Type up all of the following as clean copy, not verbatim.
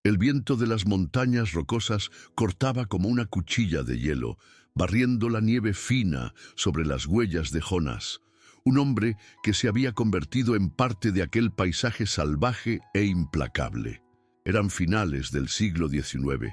El viento de las montañas rocosas cortaba como una cuchilla de hielo, barriendo la nieve fina sobre las huellas de Jonas, un hombre que se había convertido en parte de aquel paisaje salvaje e implacable. Eran finales del siglo XIX,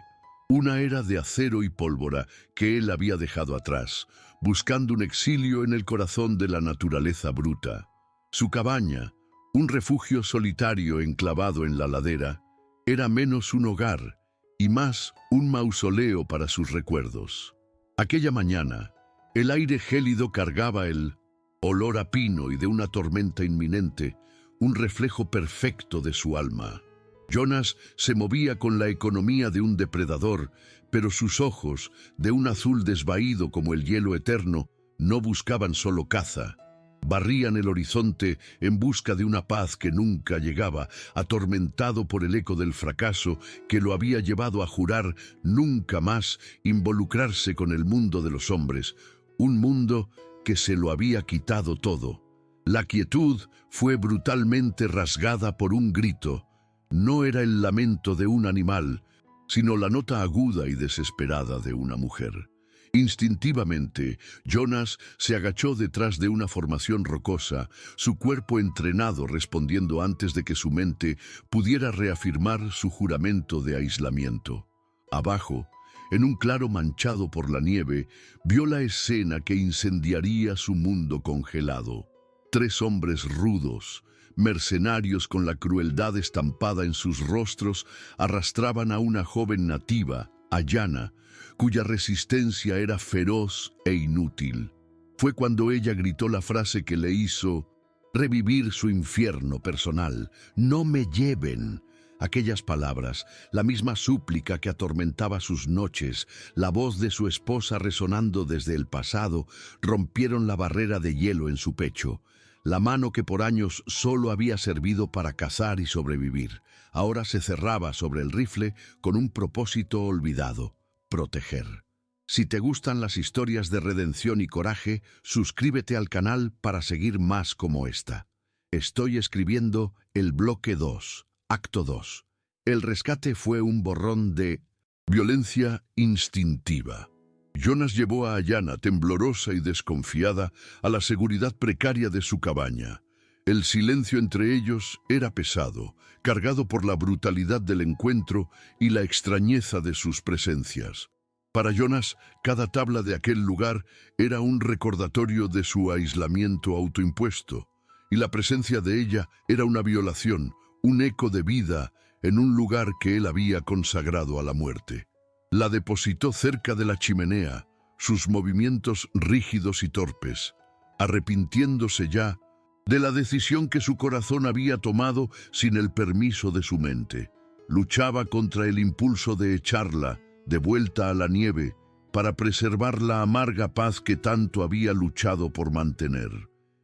una era de acero y pólvora que él había dejado atrás, buscando un exilio en el corazón de la naturaleza bruta. Su cabaña, un refugio solitario enclavado en la ladera, era menos un hogar y más un mausoleo para sus recuerdos. Aquella mañana, el aire gélido cargaba el olor a pino y de una tormenta inminente, un reflejo perfecto de su alma. Jonas se movía con la economía de un depredador, pero sus ojos, de un azul desvaído como el hielo eterno, no buscaban solo caza. Barrían el horizonte en busca de una paz que nunca llegaba, atormentado por el eco del fracaso que lo había llevado a jurar nunca más involucrarse con el mundo de los hombres, un mundo que se lo había quitado todo. La quietud fue brutalmente rasgada por un grito. No era el lamento de un animal, sino la nota aguda y desesperada de una mujer. Instintivamente, Jonas se agachó detrás de una formación rocosa, su cuerpo entrenado respondiendo antes de que su mente pudiera reafirmar su juramento de aislamiento. Abajo, en un claro manchado por la nieve, vio la escena que incendiaría su mundo congelado. 3 hombres rudos, mercenarios con la crueldad estampada en sus rostros, arrastraban a una joven nativa, Ayanna, cuya resistencia era feroz e inútil. Fue cuando ella gritó la frase que le hizo revivir su infierno personal: «No me lleven». Aquellas palabras, la misma súplica que atormentaba sus noches, la voz de su esposa resonando desde el pasado, rompieron la barrera de hielo en su pecho. La mano que por años solo había servido para cazar y sobrevivir, ahora se cerraba sobre el rifle con un propósito olvidado: proteger. Si te gustan las historias de redención y coraje, suscríbete al canal para seguir más como esta. Estoy escribiendo el bloque 2, acto 2. El rescate fue un borrón de violencia instintiva. Jonas llevó a Ayanna, temblorosa y desconfiada, a la seguridad precaria de su cabaña. El silencio entre ellos era pesado, cargado por la brutalidad del encuentro y la extrañeza de sus presencias. Para Jonas, cada tabla de aquel lugar era un recordatorio de su aislamiento autoimpuesto, y la presencia de ella era una violación, un eco de vida en un lugar que él había consagrado a la muerte. La depositó cerca de la chimenea, sus movimientos rígidos y torpes, arrepintiéndose ya de la decisión que su corazón había tomado sin el permiso de su mente. Luchaba contra el impulso de echarla de vuelta a la nieve para preservar la amarga paz que tanto había luchado por mantener.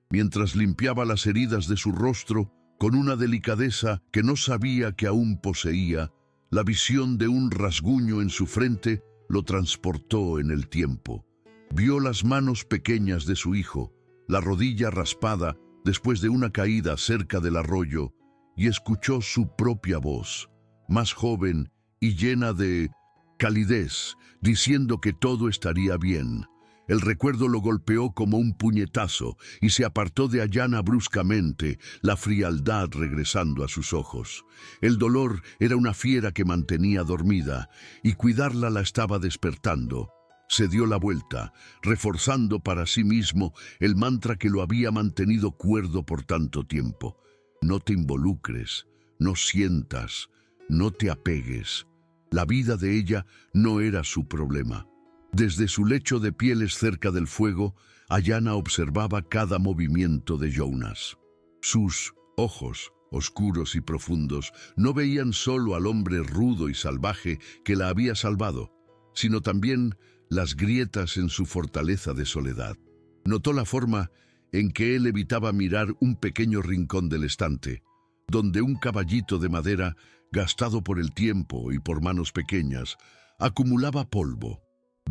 Mientras limpiaba las heridas de su rostro con una delicadeza que no sabía que aún poseía, la visión de un rasguño en su frente lo transportó en el tiempo. Vio las manos pequeñas de su hijo, la rodilla raspada después de una caída cerca del arroyo, y escuchó su propia voz, más joven y llena de calidez, diciendo que todo estaría bien. El recuerdo lo golpeó como un puñetazo y se apartó de Ayanna bruscamente, la frialdad regresando a sus ojos. El dolor era una fiera que mantenía dormida, y cuidarla la estaba despertando. Se dio la vuelta, reforzando para sí mismo el mantra que lo había mantenido cuerdo por tanto tiempo. No te involucres, no sientas, no te apegues. La vida de ella no era su problema. Desde su lecho de pieles cerca del fuego, Ayanna observaba cada movimiento de Jonas. Sus ojos, oscuros y profundos, no veían solo al hombre rudo y salvaje que la había salvado, sino también las grietas en su fortaleza de soledad. Notó la forma en que él evitaba mirar un pequeño rincón del estante, donde un caballito de madera, gastado por el tiempo y por manos pequeñas, acumulaba polvo.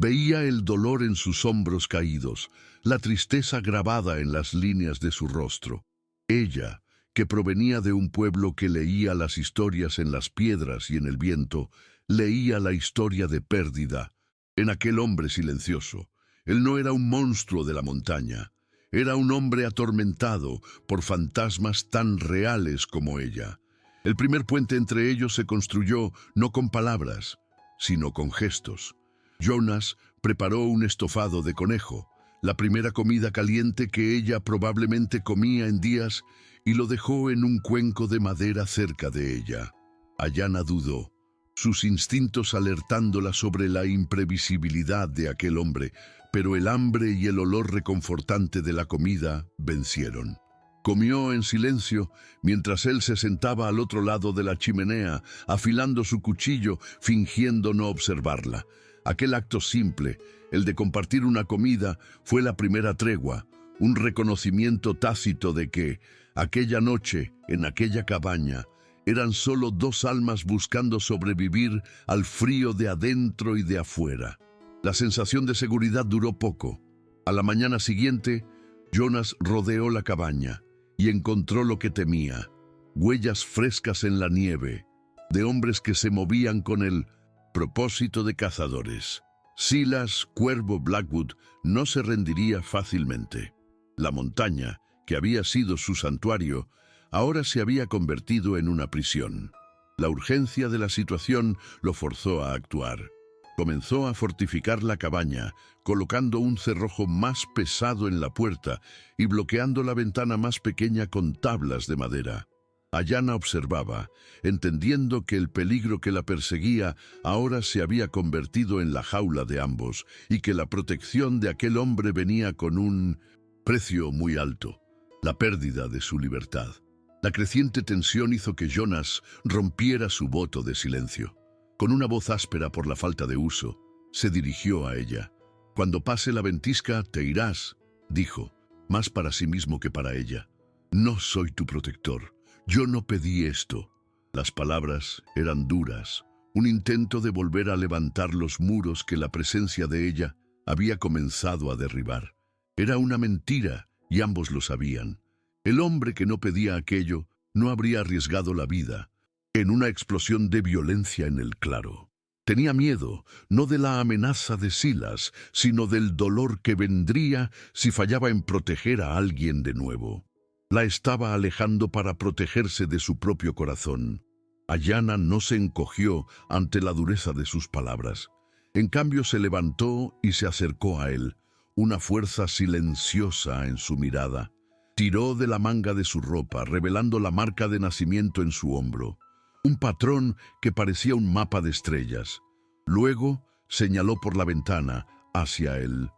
Veía el dolor en sus hombros caídos, la tristeza grabada en las líneas de su rostro. Ella, que provenía de un pueblo que leía las historias en las piedras y en el viento, leía la historia de pérdida en aquel hombre silencioso. Él no era un monstruo de la montaña, era un hombre atormentado por fantasmas tan reales como ella. El primer puente entre ellos se construyó no con palabras, sino con gestos. Jonas preparó un estofado de conejo, la primera comida caliente que ella probablemente comía en días, y lo dejó en un cuenco de madera cerca de ella. Ayanna dudó, sus instintos alertándola sobre la imprevisibilidad de aquel hombre, pero el hambre y el olor reconfortante de la comida vencieron. Comió en silencio mientras él se sentaba al otro lado de la chimenea, afilando su cuchillo, fingiendo no observarla. Aquel acto simple, el de compartir una comida, fue la primera tregua, un reconocimiento tácito de que, aquella noche, en aquella cabaña, eran solo dos almas buscando sobrevivir al frío de adentro y de afuera. La sensación de seguridad duró poco. A la mañana siguiente, Jonas rodeó la cabaña y encontró lo que temía: huellas frescas en la nieve, de hombres que se movían con el propósito de cazadores. Silas Cuervo Blackwood no se rendiría fácilmente. La montaña, que había sido su santuario, ahora se había convertido en una prisión. La urgencia de la situación lo forzó a actuar. Comenzó a fortificar la cabaña, colocando un cerrojo más pesado en la puerta y bloqueando la ventana más pequeña con tablas de madera. Ayanna observaba, entendiendo que el peligro que la perseguía ahora se había convertido en la jaula de ambos y que la protección de aquel hombre venía con un precio muy alto: la pérdida de su libertad. La creciente tensión hizo que Jonas rompiera su voto de silencio. Con una voz áspera por la falta de uso, se dirigió a ella. «Cuando pase la ventisca, te irás», dijo, más para sí mismo que para ella. «No soy tu protector. Yo no pedí esto». Las palabras eran duras, un intento de volver a levantar los muros que la presencia de ella había comenzado a derribar. Era una mentira, y ambos lo sabían. El hombre que no pedía aquello no habría arriesgado la vida en una explosión de violencia en el claro. Tenía miedo, no de la amenaza de Silas, sino del dolor que vendría si fallaba en proteger a alguien de nuevo. La estaba alejando para protegerse de su propio corazón. Ayanna no se encogió ante la dureza de sus palabras. En cambio se levantó y se acercó a él, una fuerza silenciosa en su mirada. Tiró de la manga de su ropa, revelando la marca de nacimiento en su hombro, un patrón que parecía un mapa de estrellas. Luego señaló por la ventana hacia el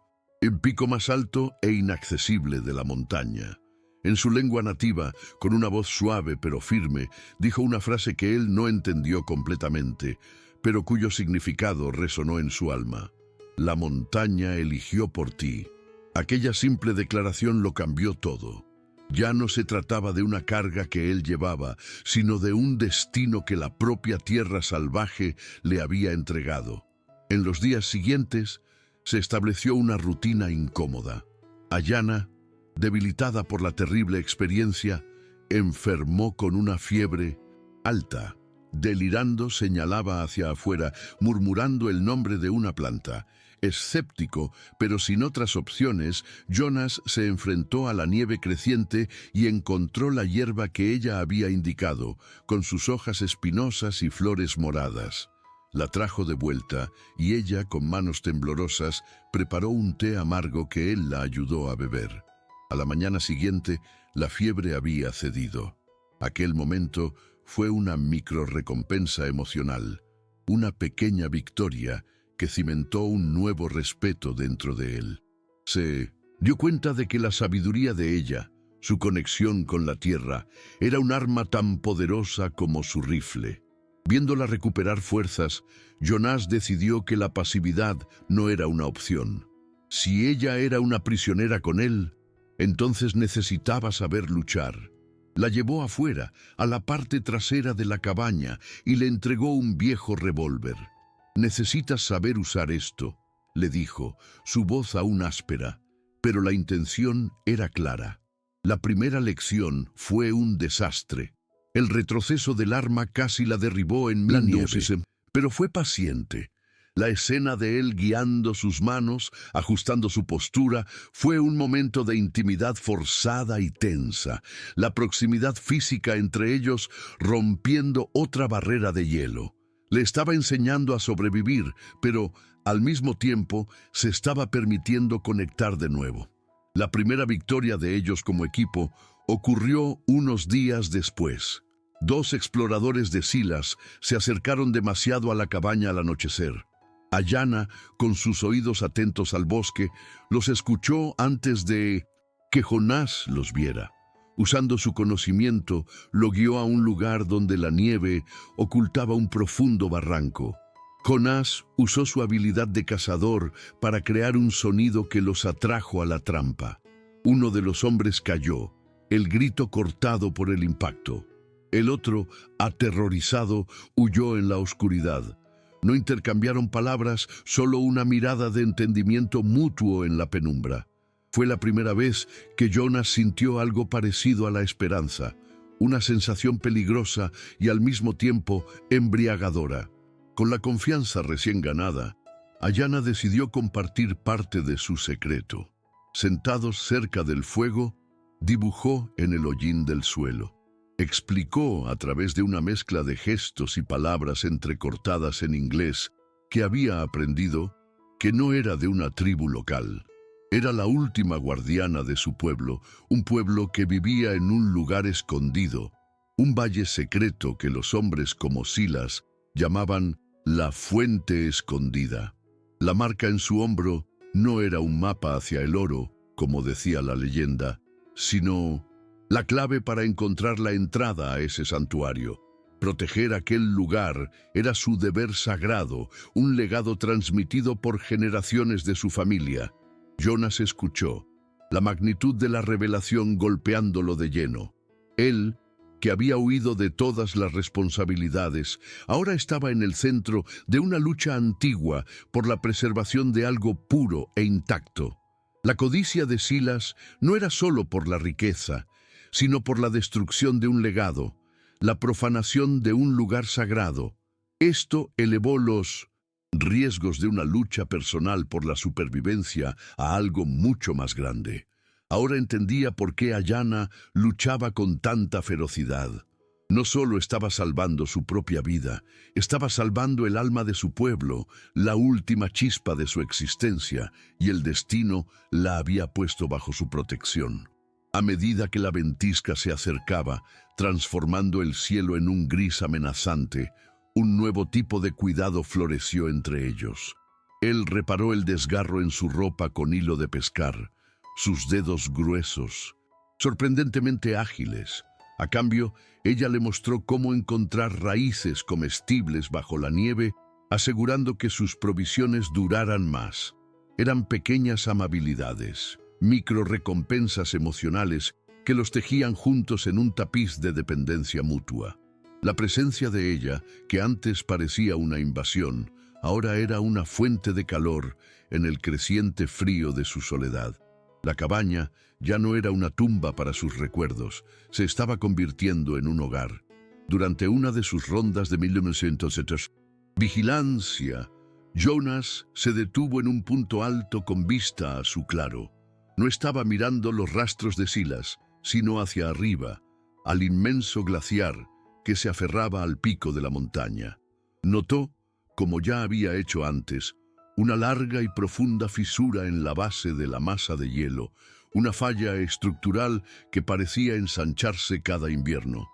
pico más alto e inaccesible de la montaña. En su lengua nativa, con una voz suave pero firme, dijo una frase que él no entendió completamente, pero cuyo significado resonó en su alma: «La montaña eligió por ti». Aquella simple declaración lo cambió todo. Ya no se trataba de una carga que él llevaba, sino de un destino que la propia tierra salvaje le había entregado. En los días siguientes se estableció una rutina incómoda. Ayanna, debilitada por la terrible experiencia, enfermó con una fiebre alta. Delirando, señalaba hacia afuera, murmurando el nombre de una planta. Escéptico, pero sin otras opciones, Jonas se enfrentó a la nieve creciente y encontró la hierba que ella había indicado, con sus hojas espinosas y flores moradas. La trajo de vuelta y ella, con manos temblorosas, preparó un té amargo que él la ayudó a beber. A la mañana siguiente, la fiebre había cedido. Aquel momento fue una microrrecompensa emocional, una pequeña victoria que cimentó un nuevo respeto dentro de él. Se dio cuenta de que la sabiduría de ella, su conexión con la tierra, era un arma tan poderosa como su rifle. Viéndola recuperar fuerzas, Jonas decidió que la pasividad no era una opción. Si ella era una prisionera con él, entonces necesitaba saber luchar. La llevó afuera, a la parte trasera de la cabaña, y le entregó un viejo revólver. «Necesitas saber usar esto», le dijo, su voz aún áspera, pero la intención era clara. La primera lección fue un desastre. El retroceso del arma casi la derribó en la nieve, pero fue paciente. La escena de él guiando sus manos, ajustando su postura, fue un momento de intimidad forzada y tensa, la proximidad física entre ellos rompiendo otra barrera de hielo. Le estaba enseñando a sobrevivir, pero al mismo tiempo se estaba permitiendo conectar de nuevo. La primera victoria de ellos como equipo ocurrió unos días después. Dos exploradores de Silas se acercaron demasiado a la cabaña al anochecer. Ayana, con sus oídos atentos al bosque, los escuchó antes de que Jonás los viera. Usando su conocimiento, lo guió a un lugar donde la nieve ocultaba un profundo barranco. Jonás usó su habilidad de cazador para crear un sonido que los atrajo a la trampa. Uno de los hombres cayó, el grito cortado por el impacto. El otro, aterrorizado, huyó en la oscuridad. No intercambiaron palabras, solo una mirada de entendimiento mutuo en la penumbra. Fue la primera vez que Jonas sintió algo parecido a la esperanza, una sensación peligrosa y al mismo tiempo embriagadora. Con la confianza recién ganada, Ayana decidió compartir parte de su secreto. Sentados cerca del fuego, dibujó en el hollín del suelo. Explicó a través de una mezcla de gestos y palabras entrecortadas en inglés que había aprendido que no era de una tribu local. Era la última guardiana de su pueblo, un pueblo que vivía en un lugar escondido, un valle secreto que los hombres como Silas llamaban la Fuente Escondida. La marca en su hombro no era un mapa hacia el oro, como decía la leyenda, sino la clave para encontrar la entrada a ese santuario. Proteger aquel lugar era su deber sagrado, un legado transmitido por generaciones de su familia. Jonas escuchó, la magnitud de la revelación golpeándolo de lleno. Él, que había huido de todas las responsabilidades, ahora estaba en el centro de una lucha antigua por la preservación de algo puro e intacto. La codicia de Silas no era solo por la riqueza, sino por la destrucción de un legado, la profanación de un lugar sagrado. Esto elevó los riesgos de una lucha personal por la supervivencia a algo mucho más grande. Ahora entendía por qué Ayana luchaba con tanta ferocidad. No solo estaba salvando su propia vida, estaba salvando el alma de su pueblo, la última chispa de su existencia, y el destino la había puesto bajo su protección. A medida que la ventisca se acercaba, transformando el cielo en un gris amenazante, un nuevo tipo de cuidado floreció entre ellos. Él reparó el desgarro en su ropa con hilo de pescar, sus dedos gruesos, sorprendentemente ágiles. A cambio, ella le mostró cómo encontrar raíces comestibles bajo la nieve, asegurando que sus provisiones duraran más. Eran pequeñas amabilidades, micro recompensas emocionales que los tejían juntos en un tapiz de dependencia mutua. La presencia de ella, que antes parecía una invasión, ahora era una fuente de calor en el creciente frío de su soledad. La cabaña ya no era una tumba para sus recuerdos, se estaba convirtiendo en un hogar. Durante una de sus rondas de 1970, vigilancia, Jonas se detuvo en un punto alto con vista a su claro. No estaba mirando los rastros de Silas, sino hacia arriba, al inmenso glaciar que se aferraba al pico de la montaña. Notó, como ya había hecho antes, una larga y profunda fisura en la base de la masa de hielo, una falla estructural que parecía ensancharse cada invierno.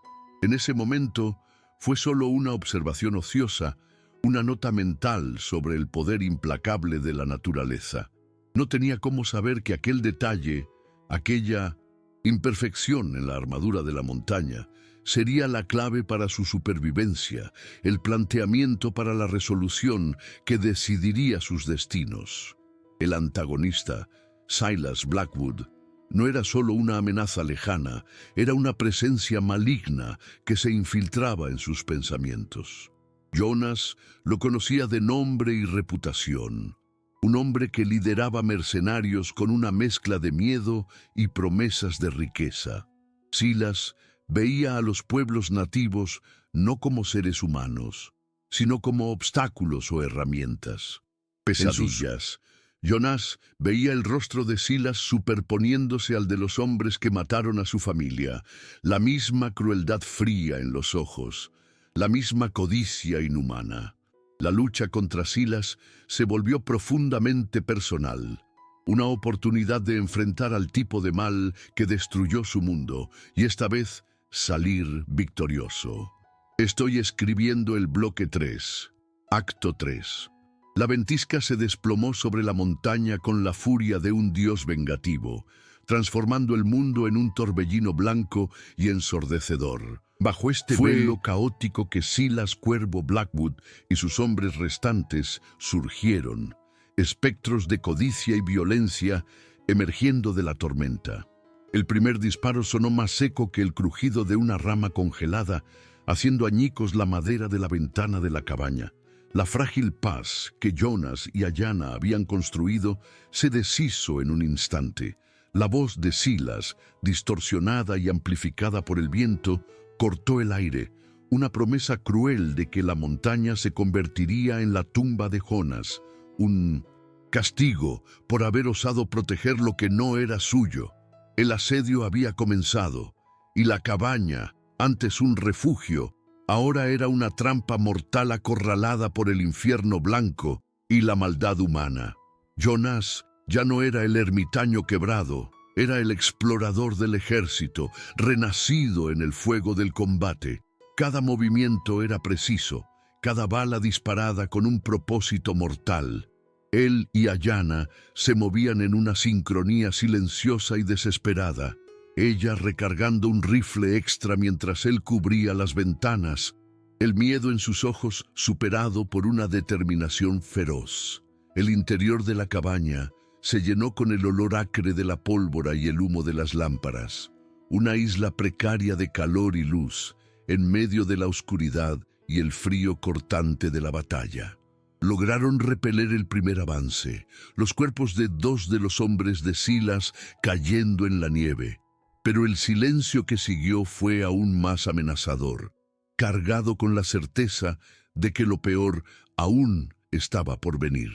En ese momento fue solo una observación ociosa, una nota mental sobre el poder implacable de la naturaleza. No tenía cómo saber que aquel detalle, aquella imperfección en la armadura de la montaña, sería la clave para su supervivencia, el planteamiento para la resolución que decidiría sus destinos. El antagonista, Silas Blackwood, no era solo una amenaza lejana, era una presencia maligna que se infiltraba en sus pensamientos. Jonas lo conocía de nombre y reputación. un hombre que lideraba mercenarios con una mezcla de miedo y promesas de riqueza. Silas veía a los pueblos nativos no como seres humanos, sino como obstáculos o herramientas. Pesadillas. Jonás veía el rostro de Silas superponiéndose al de los hombres que mataron a su familia, la misma crueldad fría en los ojos, la misma codicia inhumana. La lucha contra Silas se volvió profundamente personal, una oportunidad de enfrentar al tipo de mal que destruyó su mundo y esta vez salir victorioso. Estoy escribiendo el bloque 3, acto 3. La ventisca se desplomó sobre la montaña con la furia de un dios vengativo, transformando el mundo en un torbellino blanco y ensordecedor. Bajo este velo caótico que Silas Cuervo Blackwood y sus hombres restantes surgieron, espectros de codicia y violencia emergiendo de la tormenta. El primer disparo sonó más seco que el crujido de una rama congelada, haciendo añicos la madera de la ventana de la cabaña. La frágil paz que Jonás y Ayanna habían construido se deshizo en un instante. La voz de Silas, distorsionada y amplificada por el viento, cortó el aire, una promesa cruel de que la montaña se convertiría en la tumba de Jonás, un castigo por haber osado proteger lo que no era suyo. El asedio había comenzado, y la cabaña, antes un refugio, ahora era una trampa mortal acorralada por el infierno blanco y la maldad humana. Jonás ya no era el ermitaño quebrado, era el explorador del ejército, renacido en el fuego del combate. Cada movimiento era preciso, cada bala disparada con un propósito mortal. Él y Ayanna se movían en una sincronía silenciosa y desesperada, ella recargando un rifle extra mientras él cubría las ventanas, el miedo en sus ojos superado por una determinación feroz. El interior de la cabaña se llenó con el olor acre de la pólvora y el humo de las lámparas, una isla precaria de calor y luz, en medio de la oscuridad y el frío cortante de la batalla. Lograron repeler el primer avance, los cuerpos de 2 de los hombres de Silas cayendo en la nieve. Pero el silencio que siguió fue aún más amenazador, cargado con la certeza de que lo peor aún estaba por venir.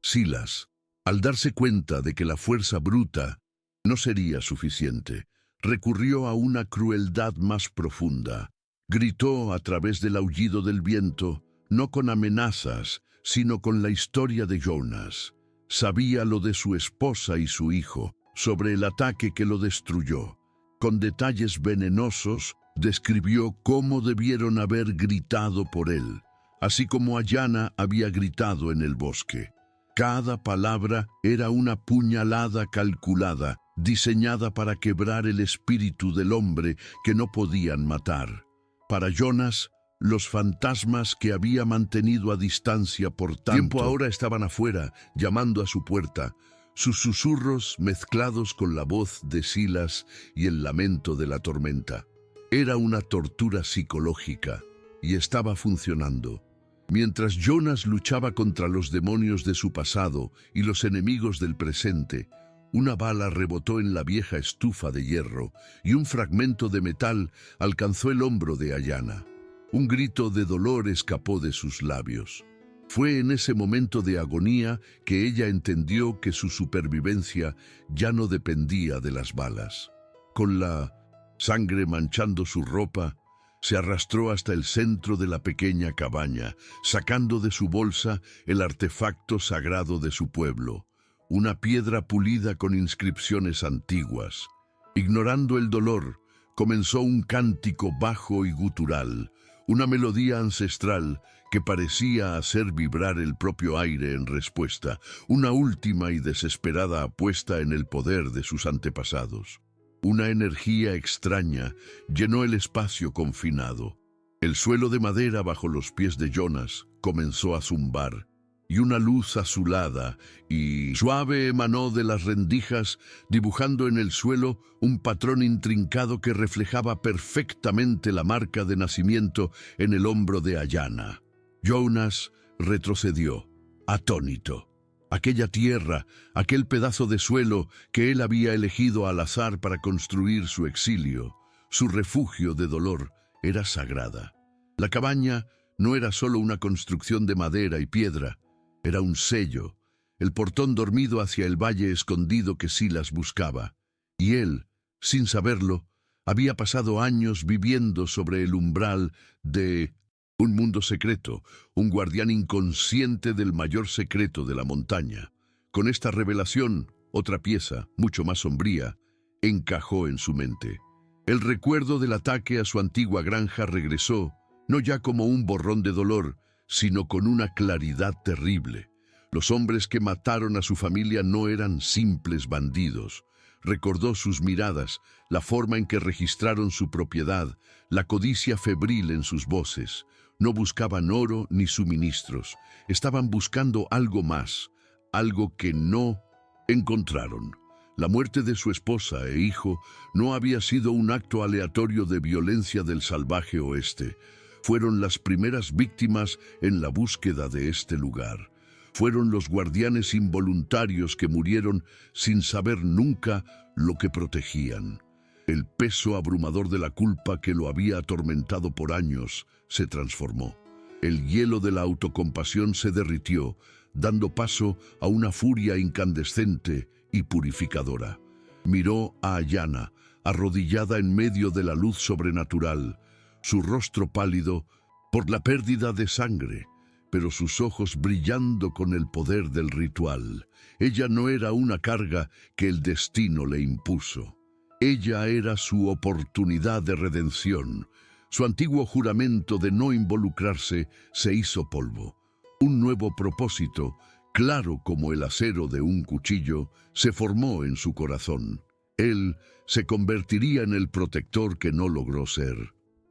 Silas, al darse cuenta de que la fuerza bruta no sería suficiente, recurrió a una crueldad más profunda. Gritó a través del aullido del viento, no con amenazas, sino con la historia de Jonás. Sabía lo de su esposa y su hijo, sobre el ataque que lo destruyó. Con detalles venenosos, describió cómo debieron haber gritado por él, así como Ayanna había gritado en el bosque. Cada palabra era una puñalada calculada, diseñada para quebrar el espíritu del hombre que no podían matar. Para Jonás, los fantasmas que había mantenido a distancia por tanto tiempo ahora estaban afuera, llamando a su puerta, sus susurros mezclados con la voz de Silas y el lamento de la tormenta. Era una tortura psicológica y estaba funcionando. Mientras Jonás luchaba contra los demonios de su pasado y los enemigos del presente, una bala rebotó en la vieja estufa de hierro y un fragmento de metal alcanzó el hombro de Ayanna. Un grito de dolor escapó de sus labios. Fue en ese momento de agonía que ella entendió que su supervivencia ya no dependía de las balas. Con la sangre manchando su ropa, se arrastró hasta el centro de la pequeña cabaña, sacando de su bolsa el artefacto sagrado de su pueblo, una piedra pulida con inscripciones antiguas. Ignorando el dolor, comenzó un cántico bajo y gutural, una melodía ancestral que parecía hacer vibrar el propio aire en respuesta, una última y desesperada apuesta en el poder de sus antepasados. Una energía extraña llenó el espacio confinado. El suelo de madera bajo los pies de Jonás comenzó a zumbar, y una luz azulada y suave emanó de las rendijas, dibujando en el suelo un patrón intrincado que reflejaba perfectamente la marca de nacimiento en el hombro de Ayanna. Jonás retrocedió, atónito. aquella tierra, aquel pedazo de suelo que él había elegido al azar para construir su exilio, su refugio de dolor, era sagrada. La cabaña no era solo una construcción de madera y piedra, era un sello, el portón dormido hacia el valle escondido que Silas buscaba. Y él, sin saberlo, había pasado años viviendo sobre el umbral de un mundo secreto, un guardián inconsciente del mayor secreto de la montaña. Con esta revelación, otra pieza, mucho más sombría, encajó en su mente. El recuerdo del ataque a su antigua granja regresó, no ya como un borrón de dolor, sino con una claridad terrible. Los hombres que mataron a su familia no eran simples bandidos. Recordó sus miradas, la forma en que registraron su propiedad, la codicia febril en sus voces. No buscaban oro ni suministros, estaban buscando algo más, algo que no encontraron. La muerte de su esposa e hijo no había sido un acto aleatorio de violencia del salvaje oeste. Fueron las primeras víctimas en la búsqueda de este lugar. Fueron los guardianes involuntarios que murieron sin saber nunca lo que protegían. El peso abrumador de la culpa que lo había atormentado por años se transformó. El hielo de la autocompasión se derritió, dando paso a una furia incandescente y purificadora. Miró a Ayanna, arrodillada en medio de la luz sobrenatural, su rostro pálido por la pérdida de sangre, pero sus ojos brillando con el poder del ritual. Ella no era una carga que el destino le impuso. Ella era su oportunidad de redención. Su antiguo juramento de no involucrarse se hizo polvo. Un nuevo propósito, claro como el acero de un cuchillo, se formó en su corazón. Él se convertiría en el protector que no logró ser.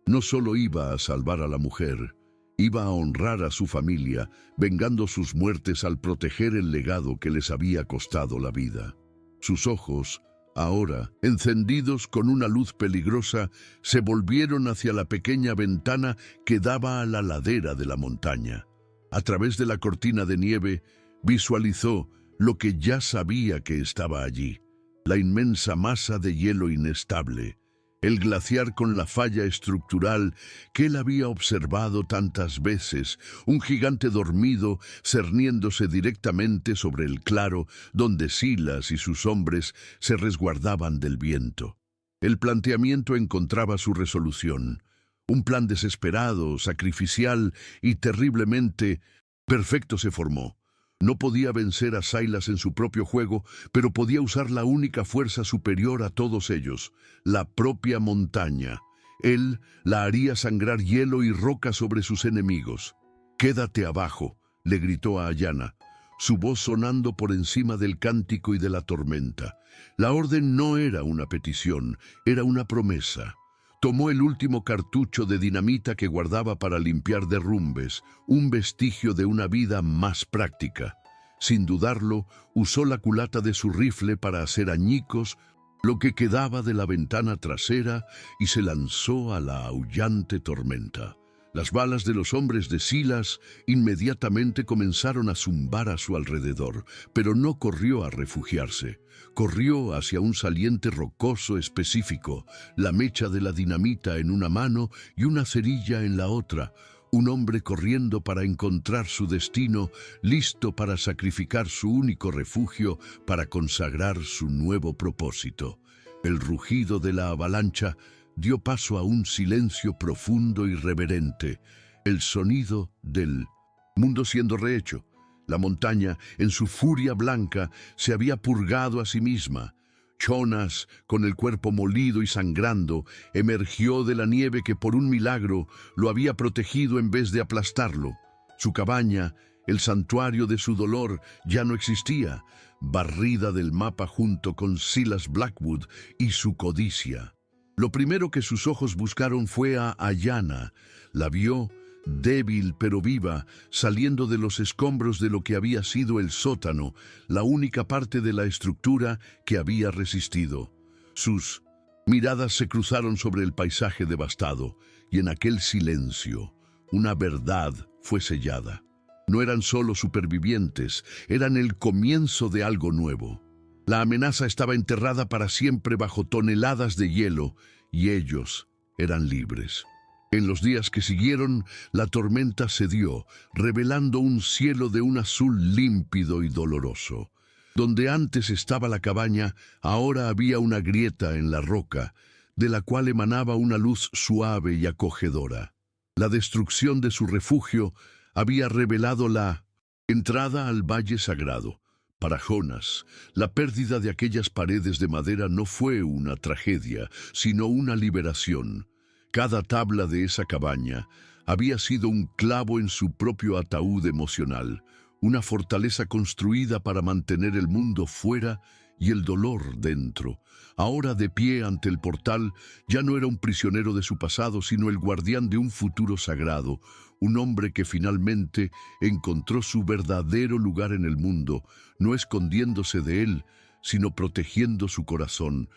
No solo iba a salvar a la mujer, iba a honrar a su familia, vengando sus muertes al proteger el legado que les había costado la vida. Sus ojos, ahora, encendidos con una luz peligrosa, se volvieron hacia la pequeña ventana que daba a la ladera de la montaña. A través de la cortina de nieve, visualizó lo que ya sabía que estaba allí: la inmensa masa de hielo inestable, el glaciar con la falla estructural que él había observado tantas veces, un gigante dormido cerniéndose directamente sobre el claro donde Silas y sus hombres se resguardaban del viento. El planteamiento encontraba su resolución, un plan desesperado, sacrificial y terriblemente perfecto se formó. No podía vencer a Silas en su propio juego, pero podía usar la única fuerza superior a todos ellos, la propia montaña. Él la haría sangrar hielo y roca sobre sus enemigos. «Quédate abajo», le gritó a Ayanna, su voz sonando por encima del cántico y de la tormenta. La orden no era una petición, era una promesa. Tomó el último cartucho de dinamita que guardaba para limpiar derrumbes, un vestigio de una vida más práctica. Sin dudarlo, usó la culata de su rifle para hacer añicos lo que quedaba de la ventana trasera y se lanzó a la aullante tormenta. Las balas de los hombres de Silas inmediatamente comenzaron a zumbar a su alrededor, pero no corrió a refugiarse. Corrió hacia un saliente rocoso específico, la mecha de la dinamita en una mano y una cerilla en la otra. Un hombre corriendo para encontrar su destino, listo para sacrificar su único refugio, para consagrar su nuevo propósito. El rugido de la avalancha dio paso a un silencio profundo y reverente, el sonido del mundo siendo rehecho. La montaña, en su furia blanca, se había purgado a sí misma. Jonas, con el cuerpo molido y sangrando, emergió de la nieve que por un milagro lo había protegido en vez de aplastarlo. Su cabaña, el santuario de su dolor, ya no existía, barrida del mapa junto con Silas Blackwood y su codicia. Lo primero que sus ojos buscaron fue a Ayanna. La vio, débil pero viva, saliendo de los escombros de lo que había sido el sótano, la única parte de la estructura que había resistido. Sus miradas se cruzaron sobre el paisaje devastado, y en aquel silencio, una verdad fue sellada. No eran solo supervivientes, eran el comienzo de algo nuevo. La amenaza estaba enterrada para siempre bajo toneladas de hielo y ellos eran libres. En los días que siguieron, la tormenta cedió, revelando un cielo de un azul límpido y doloroso. Donde antes estaba la cabaña, ahora había una grieta en la roca, de la cual emanaba una luz suave y acogedora. La destrucción de su refugio había revelado la entrada al Valle Sagrado. Para Jonas, la pérdida de aquellas paredes de madera no fue una tragedia, sino una liberación. Cada tabla de esa cabaña había sido un clavo en su propio ataúd emocional, una fortaleza construida para mantener el mundo fuera y el dolor dentro. Ahora, de pie ante el portal, ya no era un prisionero de su pasado, sino el guardián de un futuro sagrado, un hombre que finalmente encontró su verdadero lugar en el mundo, no escondiéndose de él, sino protegiendo su corazón.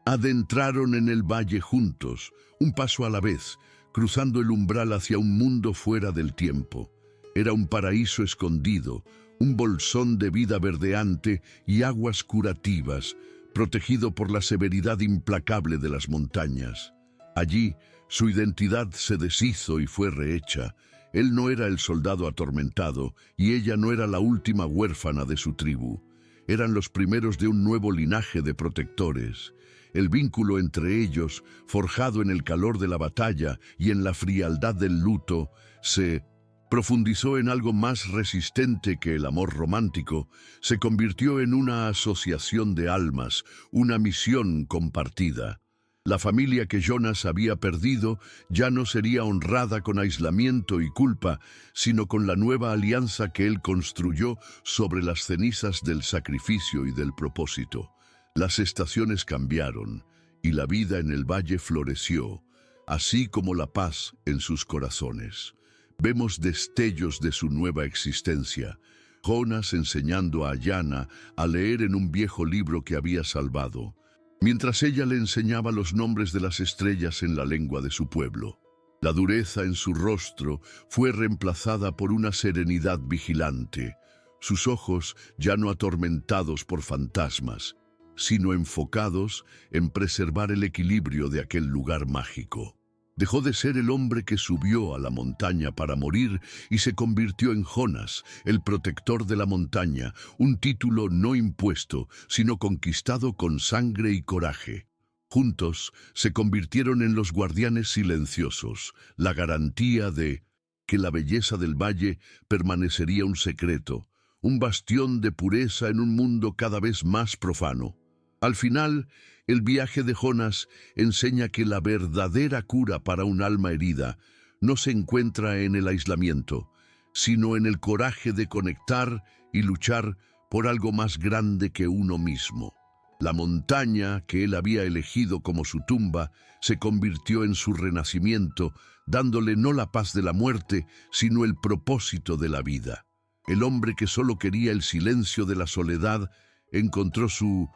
Adentraron en el valle juntos, un paso a la vez, cruzando el umbral hacia un mundo fuera del tiempo. Era un paraíso escondido, un bolsón de vida verdeante y aguas curativas, protegido por la severidad implacable de las montañas. Allí, su identidad se deshizo y fue rehecha. Él no era el soldado atormentado, y ella no era la última huérfana de su tribu. Eran los primeros de un nuevo linaje de protectores. El vínculo entre ellos, forjado en el calor de la batalla y en la frialdad del luto, se profundizó en algo más resistente que el amor romántico, se convirtió en una asociación de almas, una misión compartida. La familia que Jonas había perdido ya no sería honrada con aislamiento y culpa, sino con la nueva alianza que él construyó sobre las cenizas del sacrificio y del propósito. Las estaciones cambiaron y la vida en el valle floreció, así como la paz en sus corazones. Vemos destellos de su nueva existencia. Jonas enseñando a Ayanna a leer en un viejo libro que había salvado, mientras ella le enseñaba los nombres de las estrellas en la lengua de su pueblo. La dureza en su rostro fue reemplazada por una serenidad vigilante, sus ojos ya no atormentados por fantasmas, sino enfocados en preservar el equilibrio de aquel lugar mágico. Dejó de ser el hombre que subió a la montaña para morir y se convirtió en Jonas, el protector de la montaña, un título no impuesto, sino conquistado con sangre y coraje. Juntos se convirtieron en los guardianes silenciosos, la garantía de que la belleza del valle permanecería un secreto, un bastión de pureza en un mundo cada vez más profano. Al final, el viaje de Jonas enseña que la verdadera cura para un alma herida no se encuentra en el aislamiento, sino en el coraje de conectar y luchar por algo más grande que uno mismo. La montaña que él había elegido como su tumba se convirtió en su renacimiento, dándole no la paz de la muerte, sino el propósito de la vida. El hombre que solo quería el silencio de la soledad encontró su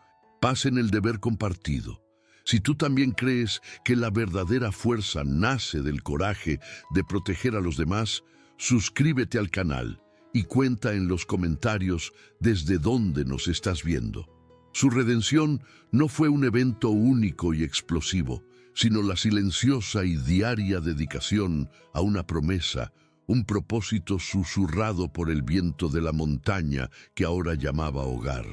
paz en el deber compartido. Si tú también crees que la verdadera fuerza nace del coraje de proteger a los demás, suscríbete al canal y cuenta en los comentarios desde dónde nos estás viendo. Su redención no fue un evento único y explosivo, sino la silenciosa y diaria dedicación a una promesa, un propósito susurrado por el viento de la montaña que ahora llamaba hogar.